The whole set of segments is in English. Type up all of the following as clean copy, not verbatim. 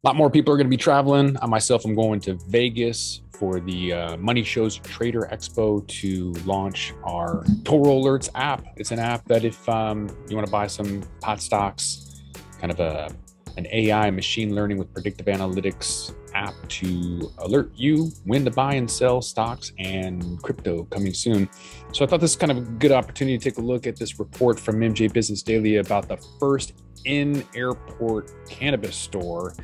A lot more people are going to be traveling. I myself am going to Vegas for the Money Shows Trader Expo to launch our Toro Alerts app. It's an app that if you want to buy some pot stocks, kind of an AI machine learning with predictive analytics app to alert you when to buy and sell stocks and crypto coming soon. So I thought this is kind of a good opportunity to take a look at this report from MJ Business Daily about the first in-airport cannabis store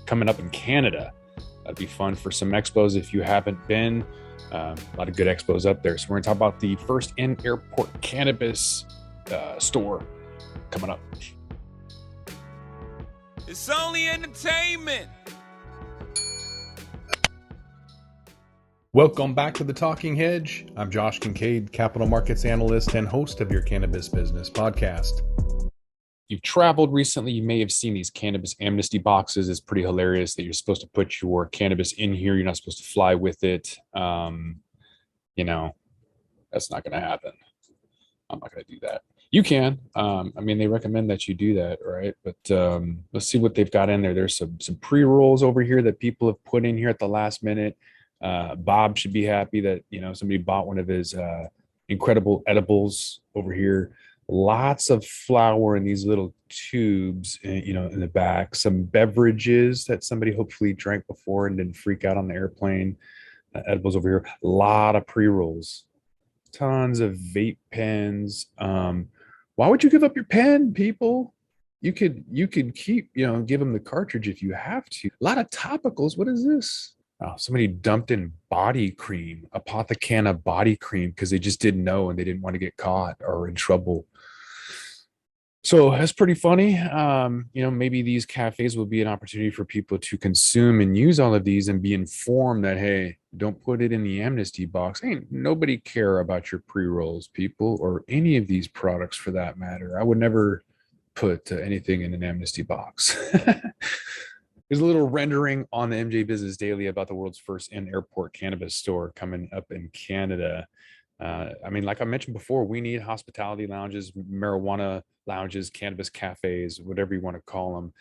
coming up in Canada. That'd be fun for some expos if you haven't been. A lot of good expos up there. So we're going to talk about the first in-airport cannabis store coming up. It's only entertainment. Welcome back to the Talking Hedge. I'm Josh Kincaid, capital markets analyst and host of your Cannabis Business Podcast. You've traveled recently, you may have seen these cannabis amnesty boxes. It's pretty hilarious that you're supposed to put your cannabis in here. You're not supposed to fly with it. That's not going to happen. I'm not going to do that. You can. They recommend that you do that, right? But let's see what they've got in there. There's some pre-rolls over here that people have put in here at the last minute. Bob should be happy that, somebody bought one of his incredible edibles over here. Lots of flour in these little tubes, in the back. Some beverages that somebody hopefully drank before and didn't freak out on the airplane. Edibles over here. A lot of pre-rolls. Tons of vape pens. Why would you give up your pen, people? You could keep, give them the cartridge if you have to. A lot of topicals. What is this? Oh, somebody dumped in body cream, Apothecana body cream, because they just didn't know and they didn't want to get caught or in trouble. So that's pretty funny. Maybe these cafes will be an opportunity for people to consume and use all of these and be informed that, hey, don't put it in the amnesty box. Ain't nobody care about your pre-rolls, people, or any of these products for that matter. I would never put anything in an amnesty box. There's a little rendering on the MJ Business Daily about the world's first in-airport cannabis store coming up in Canada. Like I mentioned before, we need hospitality lounges, marijuana lounges, cannabis cafes, whatever you want to call them.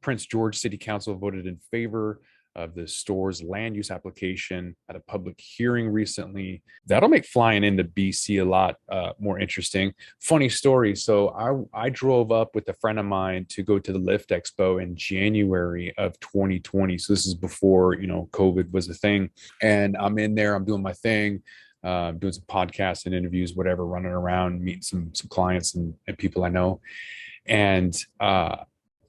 Prince George City Council voted in favor of the store's land use application at a public hearing recently. That'll make flying into BC a lot more interesting. Funny story. So I drove up with a friend of mine to go to the Lyft Expo in January of 2020. So this is before, COVID was a thing. And I'm in there, I'm doing my thing. Doing some podcasts and interviews, whatever, running around, meeting some clients and people I know. And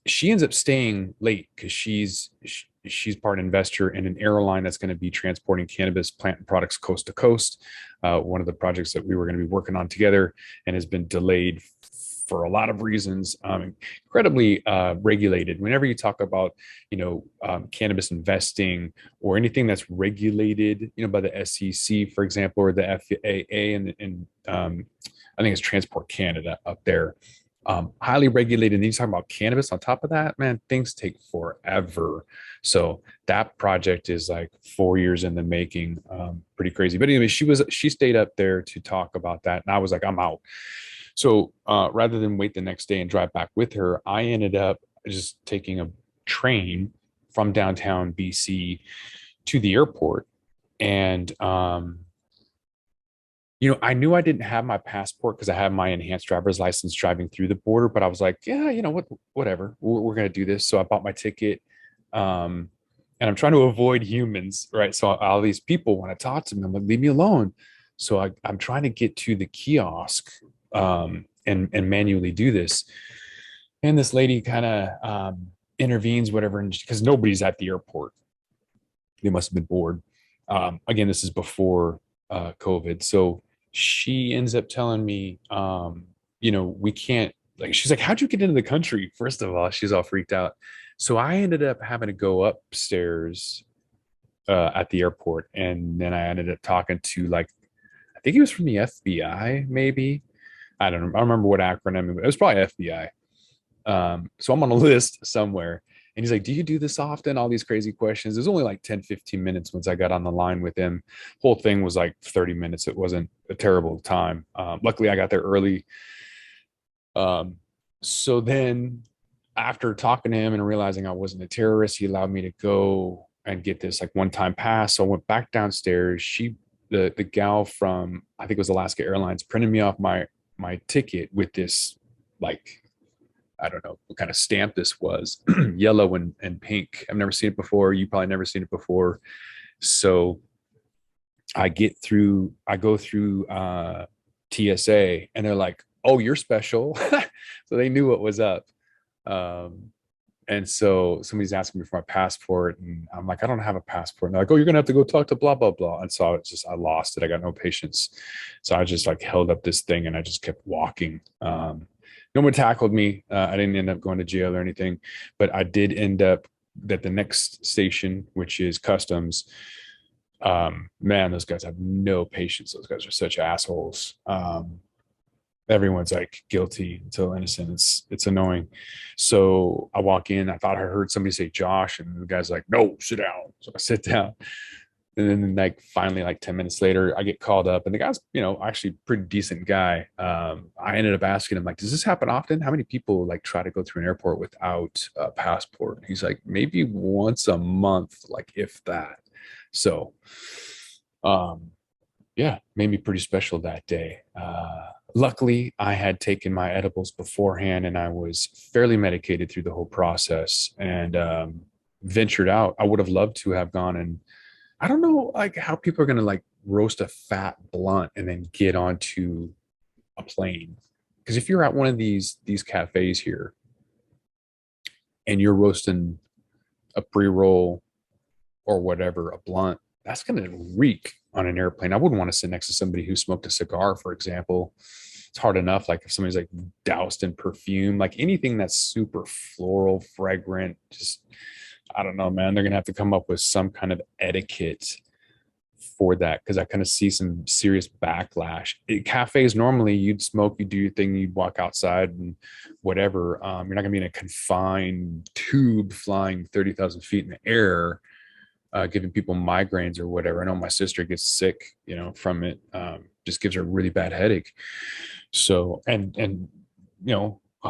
she ends up staying late because she's part investor in an airline that's going to be transporting cannabis plant products coast to coast. One of the projects that we were going to be working on together and has been delayed for a lot of reasons. Incredibly regulated. Whenever you talk about, cannabis investing or anything that's regulated, by the SEC, for example, or the FAA, and I think it's Transport Canada up there. Highly regulated. And then you talk about cannabis on top of that, man, things take forever. So that project is like 4 years in the making. Pretty crazy. But anyway, she stayed up there to talk about that. And I was like, I'm out. So rather than wait the next day and drive back with her, I ended up just taking a train from downtown BC to the airport. And I knew I didn't have my passport because I had my enhanced driver's license driving through the border, but I was like, yeah, whatever, we're going to do this. So I bought my ticket. And I'm trying to avoid humans, right? So all these people want to talk to me. I'm like, leave me alone. So I'm trying to get to the kiosk and manually do this. And this lady kind of intervenes, whatever, because nobody's at the airport. They must have been bored. Again, this is before COVID. So she ends up telling me, we can't, like, she's like, how'd you get into the country? First of all, she's all freaked out. So I ended up having to go upstairs at the airport. And then I ended up talking to, like, I think he was from the FBI, maybe. I don't remember what acronym. It was probably FBI. So I'm on a list somewhere. And he's like, do you do this often? All these crazy questions. It was only like 10, 15 minutes once I got on the line with him. Whole thing was like 30 minutes. It wasn't a terrible time. Luckily, I got there early. So then after talking to him and realizing I wasn't a terrorist, he allowed me to go and get this like one-time pass. So I went back downstairs. The gal from, I think it was Alaska Airlines, printed me off my ticket with this, like, I don't know what kind of stamp this was, yellow and pink. I've never seen it before. You probably never seen it before. So I go through TSA, and they're like, "Oh, you're special." So they knew what was up. Um, and so somebody's asking me for my passport, and I'm like, I don't have a passport. And they're like, "Oh, you're gonna have to go talk to blah blah blah." And so I lost it. I got no patience. So I just like held up this thing and I just kept walking. No one tackled me. I didn't end up going to jail or anything, but I did end up at the next station, which is customs. Man, those guys have no patience. Those guys are such assholes. Everyone's like guilty until innocent. It's annoying. So I walk in. I thought I heard somebody say Josh, and the guy's like, "No, sit down." So I sit down, and then like finally, like 10 minutes later, I get called up, and the guy's actually a pretty decent guy. I ended up asking him like, "Does this happen often? How many people like try to go through an airport without a passport?" He's like, "Maybe once a month, like if that." So, yeah, made me pretty special that day. Luckily, I had taken my edibles beforehand, and I was fairly medicated through the whole process, and ventured out. I would have loved to have gone, and I don't know like how people are going to like roast a fat blunt and then get onto a plane. Because if you're at one of these cafes here and you're roasting a pre-roll or whatever, a blunt, that's going to reek on an airplane. I wouldn't want to sit next to somebody who smoked a cigar, for example. It's hard enough. Like if somebody's like doused in perfume, like anything that's super floral, fragrant, just, I don't know, man, they're going to have to come up with some kind of etiquette for that. Cause I kind of see some serious backlash. Cafes, normally you'd smoke, you do your thing, you'd walk outside and whatever. You're not gonna be in a confined tube flying 30,000 feet in the air, giving people migraines or whatever. I know my sister gets sick, from it. Just gives her a really bad headache. So, and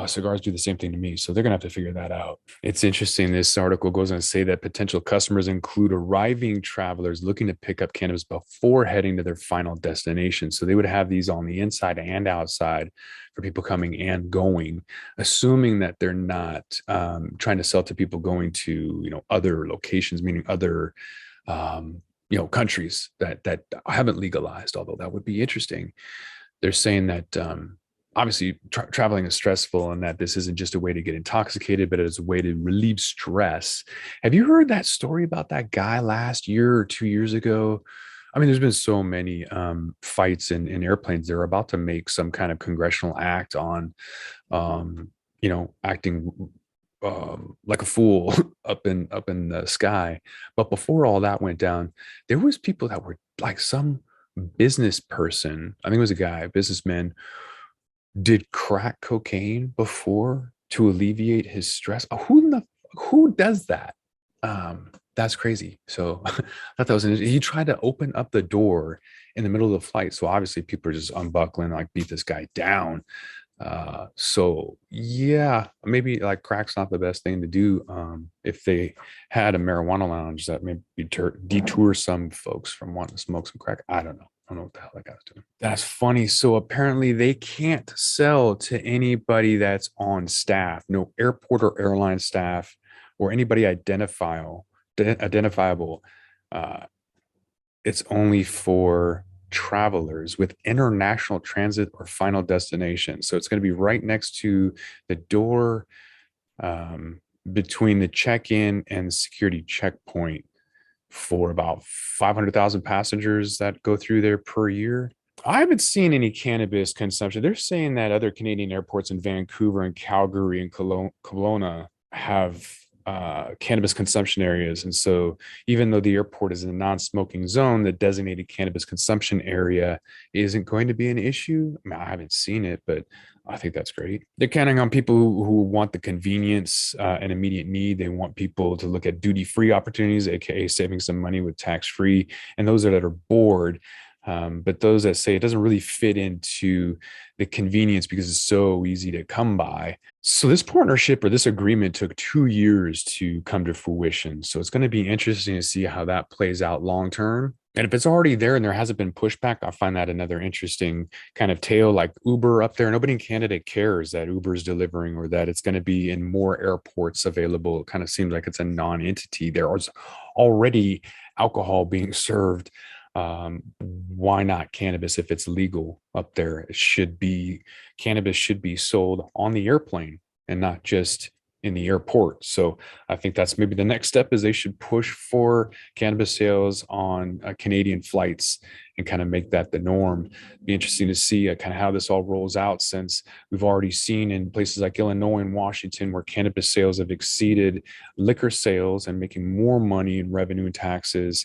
cigars do the same thing to me. So they're gonna have to figure that out. It's interesting. This article goes on to say that potential customers include arriving travelers looking to pick up cannabis before heading to their final destination. So they would have these on the inside and outside for people coming and going, assuming that they're not trying to sell to people going to other locations, meaning other countries that haven't legalized. Although that would be interesting. They're saying that obviously traveling is stressful, and that this isn't just a way to get intoxicated, but it's a way to relieve stress. Have you heard that story about that guy last year or 2 years ago? I mean, there's been so many fights in airplanes. They're about to make some kind of congressional act on, acting like a fool up in the sky. But before all that went down, there was people that were like some business person. I think it was a guy, a businessman, did crack cocaine before to alleviate his stress. Who does that? That's crazy. So I thought that was he tried to open up the door in the middle of the flight. So obviously people are just unbuckling, like beat this guy down. So yeah, maybe like crack's not the best thing to do. If they had a marijuana lounge, that maybe detour some folks from wanting to smoke some crack. I don't know. I don't know what the hell that guy's doing. That's funny. So apparently they can't sell to anybody that's on staff, no airport or airline staff or anybody identifiable. It's only for travelers with international transit or final destination. So it's going to be right next to the door, between the check-in and the security checkpoint, for about 500,000 passengers that go through there per year. I haven't seen any cannabis consumption. They're saying that other Canadian airports in Vancouver and Calgary and Kelowna have cannabis consumption areas. And so even though the airport is in a non-smoking zone, the designated cannabis consumption area isn't going to be an issue. I mean, I haven't seen it, but I think that's great. They're counting on people who want the convenience and immediate need. They want people to look at duty-free opportunities, aka saving some money with tax-free. And those that are bored, But those that say it doesn't really fit into the convenience because it's so easy to come by. So this partnership or this agreement took 2 years to come to fruition. So it's going to be interesting to see how that plays out long term. And if it's already there and there hasn't been pushback, I find that another interesting kind of tale. Like Uber up there, nobody in Canada cares that Uber is delivering or that it's going to be in more airports available. It kind of seems like it's a non-entity. There is already alcohol being served. Why not cannabis if it's legal up there? Cannabis should be sold on the airplane and not just in the airport. So I think that's maybe the next step is they should push for cannabis sales on Canadian flights and kind of make that the norm. Be interesting to see kind of how this all rolls out, since we've already seen in places like Illinois and Washington where cannabis sales have exceeded liquor sales and making more money in revenue and taxes,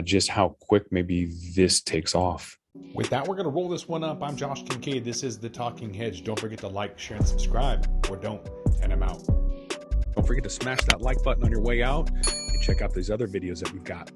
just how quick maybe this takes off. With that, we're going to roll this one up. I'm Josh Kincaid. This is The Talking Hedge. Don't forget to like, share, and subscribe, or don't, and I'm out. Don't forget to smash that like button on your way out and check out these other videos that we've got.